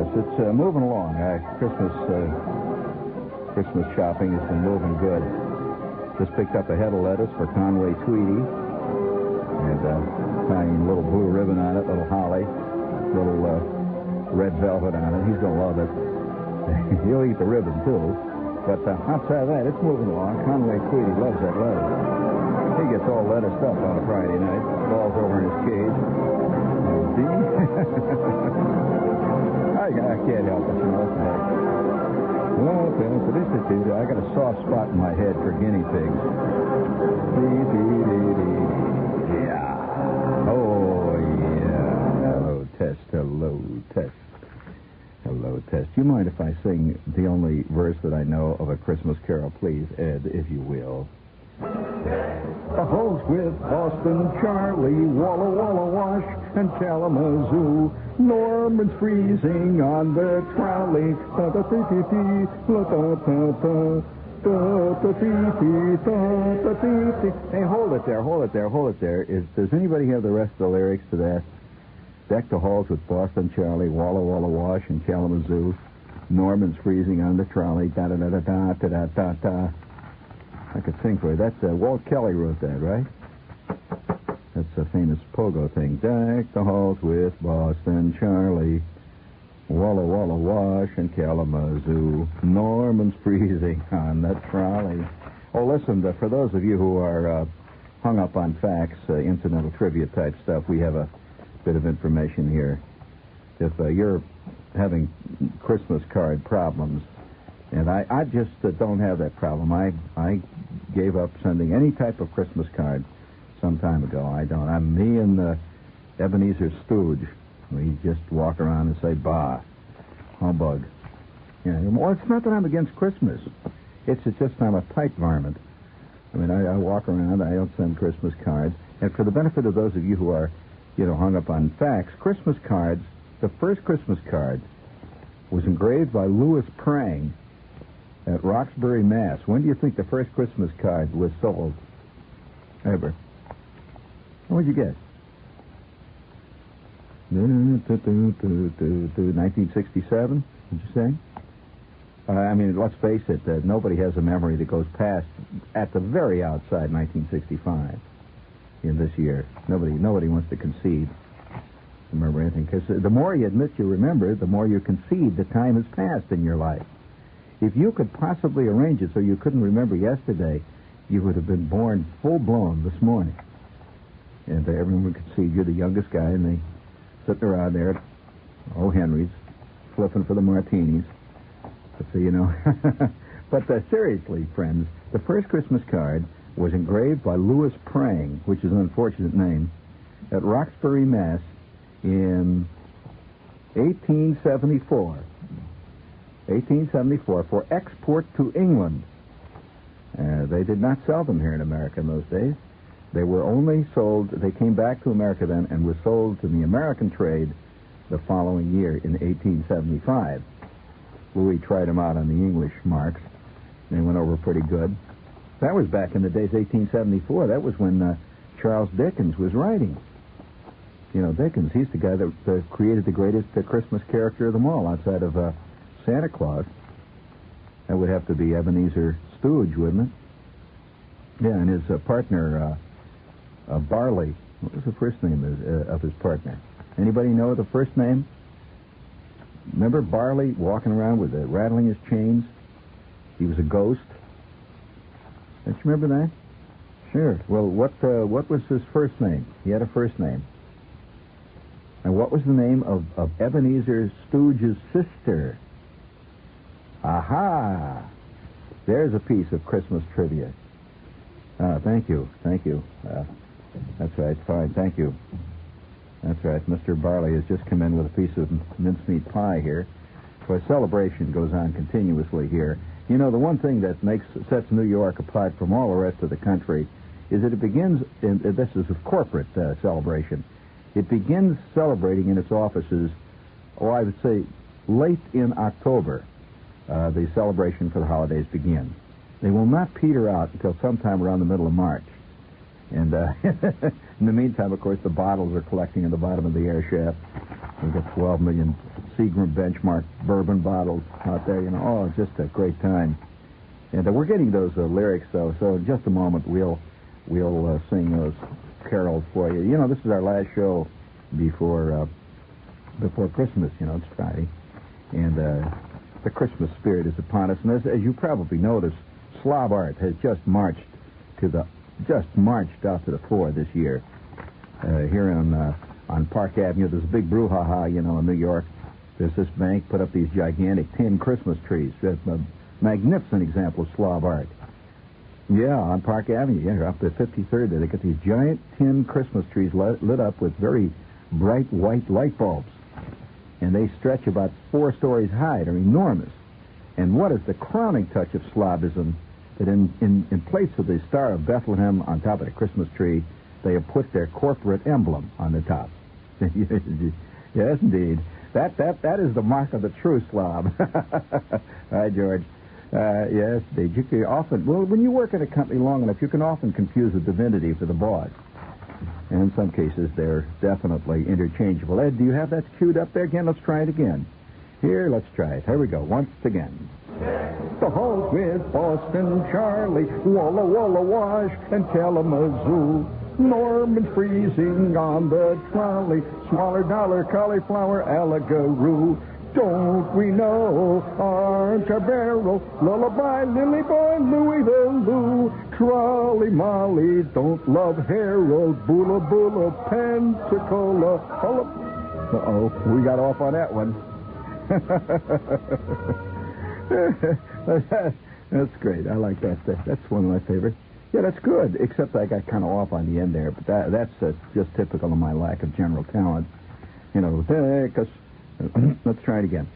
Yes, it's moving along. Christmas shopping has been moving good. Just picked up a head of lettuce for Conway Tweedy. And tying a little blue ribbon on it, little holly, little red velvet on it. He's going to love it. He'll eat the ribbon, too. But outside of that, it's moving along. Conway Tweedy loves that lettuce. He gets all lettuced up on a Friday night. Falls over in his cage. I can't help it, you know. I got a soft spot in my head for guinea pigs. Yeah. Oh, yeah. Hello, Test. Hello, Test. Hello, Test. Do you mind if I sing the only verse that I know of A Christmas Carol, please, Ed, if you will? The hose with Boston Charlie, Walla Walla Wash, and Kalamazoo. Norman's freezing on the trolley. Hey, hold it there. Does anybody have the rest of the lyrics to that? Deck the halls with Boston Charlie, Walla Walla Wash, and Kalamazoo. Norman's freezing on the trolley. Da da da da da da da da. I could sing for you. That's Walt Kelly wrote that, right? That's a famous pogo thing. Deck the halls with Boston Charlie, Walla Walla Wash, and Kalamazoo. Norman's freezing on the trolley. Oh, listen, for those of you who are hung up on facts, incidental trivia type stuff, we have a bit of information here. If you're having Christmas card problems, and I just don't have that problem. I gave up sending any type of Christmas card some time ago. I don't. I'm me and Ebenezer Stooge. We just walk around and say, bah, humbug. Yeah, well, it's not that I'm against Christmas. It's just I'm a tight varmint. I mean, I walk around. I don't send Christmas cards. And for the benefit of those of you who are, hung up on facts, Christmas cards, the first Christmas card was engraved by Louis Prang at Roxbury, Mass. When do you think the first Christmas card was sold? Ever? What would you guess? 1967, would you say? I mean, let's face it, nobody has a memory that goes past, at the very outside, 1965 in this year. Nobody wants to concede. Remember anything, because the more you admit you remember, the more you concede the time has passed in your life. If you could possibly arrange it so you couldn't remember yesterday, you would have been born full-blown this morning. And everyone would concede you're the youngest guy, and they sitting around there at O. Henry's, flipping for the martinis. So, But seriously, friends, the first Christmas card was engraved by Louis Prang, which is an unfortunate name, at Roxbury, Mass. in 1874. 1874 for export to England. They did not sell them here in America in those days. They were only sold, they came back to America then and were sold to the American trade the following year in 1875. Louis tried them out on the English marks. They went over pretty good. That was back in the days, 1874. That was when Charles Dickens was writing. You know, Dickens, he's the guy that created the greatest Christmas character of them all outside of Santa Claus. That would have to be Ebenezer Stooge, wouldn't it? Yeah, and his partner, Barley. What was the first name of his partner? Anybody know the first name? Remember Barley walking around with rattling his chains? He was a ghost. Don't you remember that? Sure. Well, what was his first name? He had a first name. And what was the name of Ebenezer Stooge's sister? Aha! There's a piece of Christmas trivia. Thank you. That's right. Fine. Thank you. That's right. Mr. Barley has just come in with a piece of mincemeat pie here. So a celebration goes on continuously here. You know, the one thing that sets New York apart from all the rest of the country is that it begins, this is a corporate celebration, it begins celebrating in its offices, I would say, late in October. The celebration for the holidays begin. They will not peter out until sometime around the middle of March. And in the meantime, of course, the bottles are collecting in the bottom of the air shaft. We've got 12 million Seagram benchmark bourbon bottles out there, Oh, just a great time. And we're getting those lyrics, though, so in just a moment we'll sing those carols for you. This is our last show before Christmas, it's Friday. And the Christmas spirit is upon us. And as you probably noticed, Slav art has just marched out to the fore this year. Here on Park Avenue, there's a big brouhaha, in New York. There's this bank put up these gigantic tin Christmas trees. That's a magnificent example of Slav art. Yeah, on Park Avenue, up to 53rd there. They got these giant tin Christmas trees lit up with very bright white light bulbs. And they stretch about 4 stories high. They're enormous. And what is the crowning touch of Slavism? That in place of the Star of Bethlehem on top of the Christmas tree, they have put their corporate emblem on the top. Yes, indeed. That is the mark of the true Slav. Hi, George. Yes, indeed. You can often, when you work at a company long enough, you can often confuse a divinity for the boss. And in some cases, they're definitely interchangeable. Ed, do you have that queued up there again? Let's try it again. Here, let's try it. Here we go. Once again. The halls with Boston Charlie, Walla Walla Wash, and Kalamazoo. Norman's freezing on the trolley, smaller dollar, cauliflower, alligaroo. Don't we know Orange Barrel, Lullaby, Lily Boy, Louie the Lou, Trolley Molly, Don't Love Harold, Bula Bula, Pensacola. Uh-oh, we got off on that one. That's great. I like that. That's one of my favorites. Yeah, that's good, except I got kind of off on the end there, but that's just typical of my lack of general talent. Deck us. Let's try it again.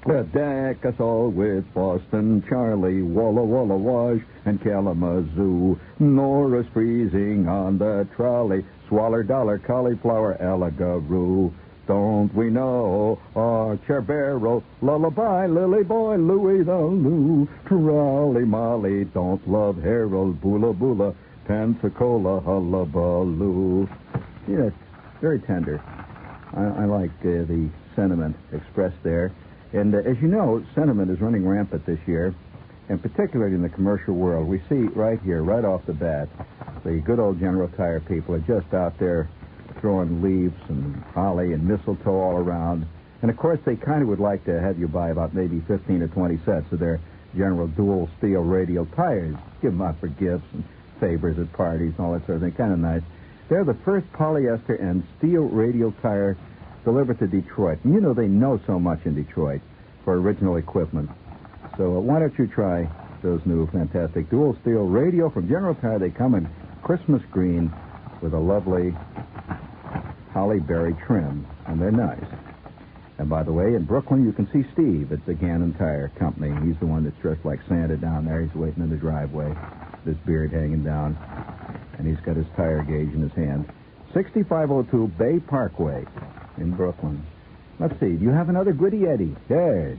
Deck us all with Boston Charlie, Walla Walla Wash, and Kalamazoo. Nora's freezing on the trolley, Swaller Dollar, Cauliflower, Alligaroo. Don't we know Archer Barrel, Lullaby, Lily Boy, Louie the Lou, Trolley Molly, Don't Love Harold, Bula Bula, Pensacola, Hullabaloo. Yeah, it's very tender. I like the sentiment expressed there. And as you know, sentiment is running rampant this year, and particularly in the commercial world. We see right here, right off the bat, the good old General Tire people are just out there throwing leaves and holly and mistletoe all around. And, of course, they kind of would like to have you buy about maybe 15 or 20 sets of their General dual steel radial tires. Give them out for gifts and favors at parties and all that sort of thing. Kind of nice. They're the first polyester and steel radial tire delivered to Detroit. And they know so much in Detroit for original equipment. So why don't you try those new fantastic dual steel radial from General Tire. They come in Christmas green with a lovely holly berry trim, and they're nice. And by the way, in Brooklyn, you can see Steve at the Gannon Tire Company. He's the one that's dressed like Santa down there. He's waiting in the driveway, with his beard hanging down, and he's got his tire gauge in his hand. 6502 Bay Parkway in Brooklyn. Let's see, do you have another Goody Eddie? Yes,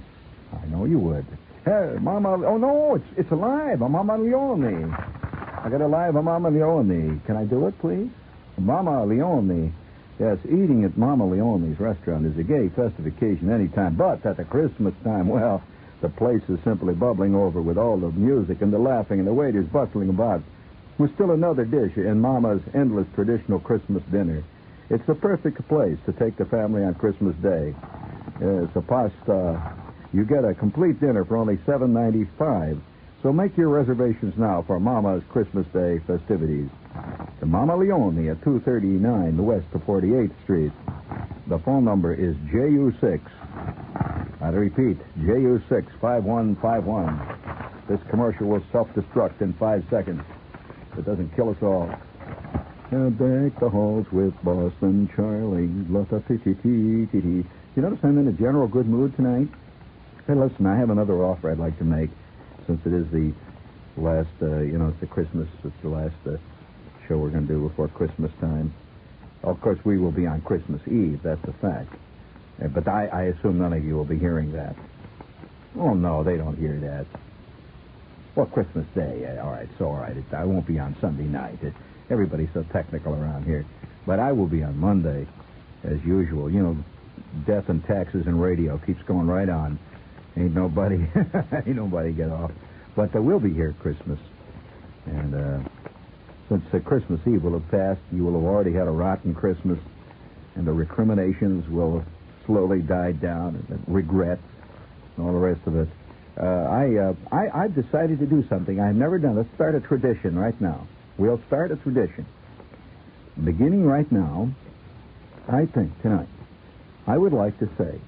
I know you would. Hey, Mama, oh no, it's alive. Mama Leone. I got a live Mama Leone. Can I do it, please? Mama Leone. Yes, eating at Mama Leone's restaurant is a gay festive occasion any time, but at the Christmas time, well, the place is simply bubbling over with all the music and the laughing and the waiters bustling about with still another dish in Mama's endless traditional Christmas dinner. It's the perfect place to take the family on Christmas Day. It's a pasta. You get a complete dinner for only $7.95. So make your reservations now for Mama's Christmas Day festivities. The Mama Leone at 239 West of 48th Street. The phone number is JU6. I'll repeat, JU6 5151. This commercial will self-destruct in 5 seconds. It doesn't kill us all. Deck the halls with Boston Charlie. You notice I'm in a general good mood tonight? Hey, listen, I have another offer I'd like to make, since it is the last, it's the Christmas, it's the last show we're going to do before Christmas time. Of course, we will be on Christmas Eve, that's a fact. But I assume none of you will be hearing that. Oh, no, they don't hear that. Well, Christmas Day, all right. I won't be on Sunday night. Everybody's so technical around here. But I will be on Monday, as usual. death and taxes and radio keeps going right on. Ain't nobody get off. But we'll be here Christmas. And since Christmas Eve will have passed, you will have already had a rotten Christmas, and the recriminations will have slowly died down, and regret, and all the rest of it. I've decided to do something I've never done. Let's start a tradition right now. We'll start a tradition. Beginning right now, I think tonight, I would like to say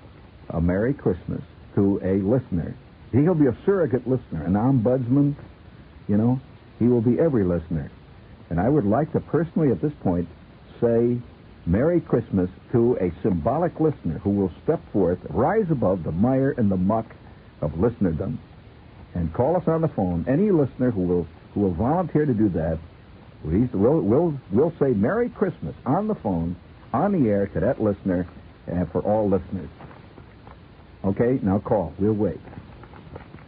a Merry Christmas to a listener. He'll be a surrogate listener, an ombudsman, you know. He will be every listener. And I would like to personally at this point say Merry Christmas to a symbolic listener who will step forth, rise above the mire and the muck of listenerdom, and call us on the phone. Any listener who will volunteer to do that, we'll say Merry Christmas on the phone, on the air to that listener, and for all listeners. Okay, now call. We'll wait.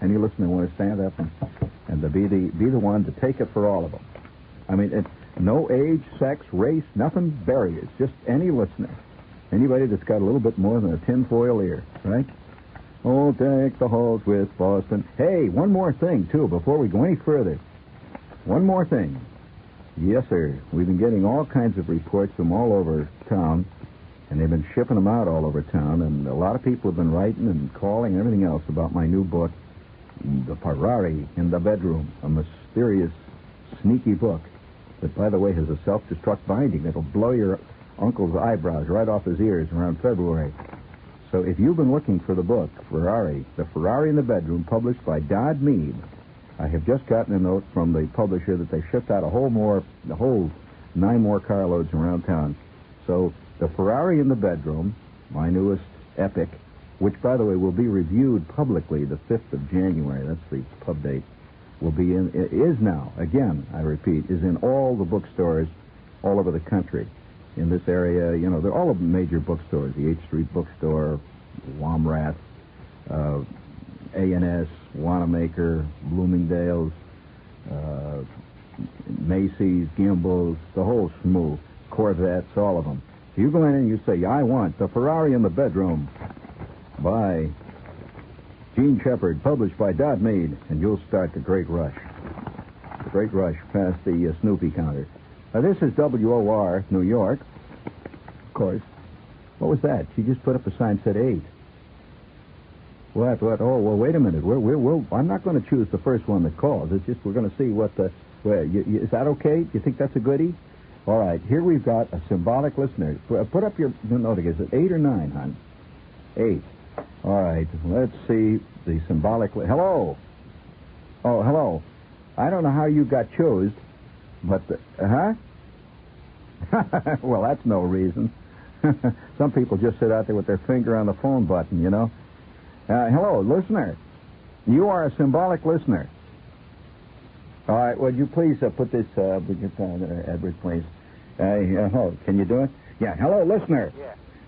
Any listener want to stand up and to be the one to take it for all of them. I mean, it's no age, sex, race, nothing barriers. Just any listener. Anybody that's got a little bit more than a tinfoil ear, right? Oh, deck the halls with Boston. Hey, one more thing, too, before we go any further. One more thing. Yes, sir. We've been getting all kinds of reports from all over town, and they've been shipping them out all over town, and a lot of people have been writing and calling and everything else about my new book, The Ferrari in the Bedroom, a mysterious, sneaky book that, by the way, has a self-destruct binding that'll blow your uncle's eyebrows right off his ears around February. So if you've been looking for the book, Ferrari, The Ferrari in the Bedroom, published by Dodd Mead, I have just gotten a note from the publisher that they shipped out a whole 9 more carloads around town. So The Ferrari in the Bedroom, my newest epic, which, by the way, will be reviewed publicly the 5th of January, that's the pub date, is now, again, I repeat, is in all the bookstores all over the country. In this area, you know, they're all of the major bookstores, the 8th Street Bookstore, Womrath, A&S, Wanamaker, Bloomingdale's, Macy's, Gimbel's, the whole schmoo, Corvettes, all of them. You go in and you say, I want The Ferrari in the Bedroom by Gene Shepard, published by Dodd Mead, and you'll start the great rush. The great rush past the Snoopy counter. This is WOR, New York. Of course. What was that? She just put up a sign that said 8. What? Oh, well, wait a minute. I'm not going to choose the first one that calls. It's just we're going to see what the... is that okay? Do you think that's a goodie? All right. Here we've got a symbolic listener. Put up your note. Is it 8 or 9, hon? 8. All right. Let's see the symbolic... Hello? Oh, hello. I don't know how you got chose, but... Huh? Well, that's no reason. Some people just sit out there with their finger on the phone button, you know. Hello, listener. You are a symbolic listener. All right, would you please put this, Edward, please. Hello, can you do it? Yeah, hello, listener.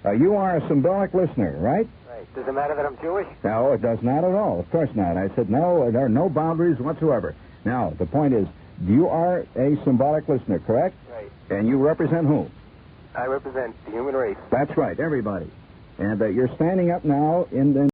Yeah. You are a symbolic listener, right? Right. Does it matter that I'm Jewish? No, it does not at all. Of course not. I said no, there are no boundaries whatsoever. Now, the point is, you are a symbolic listener, correct? Right. And you represent whom? I represent the human race. That's right, everybody. And you're standing up now in the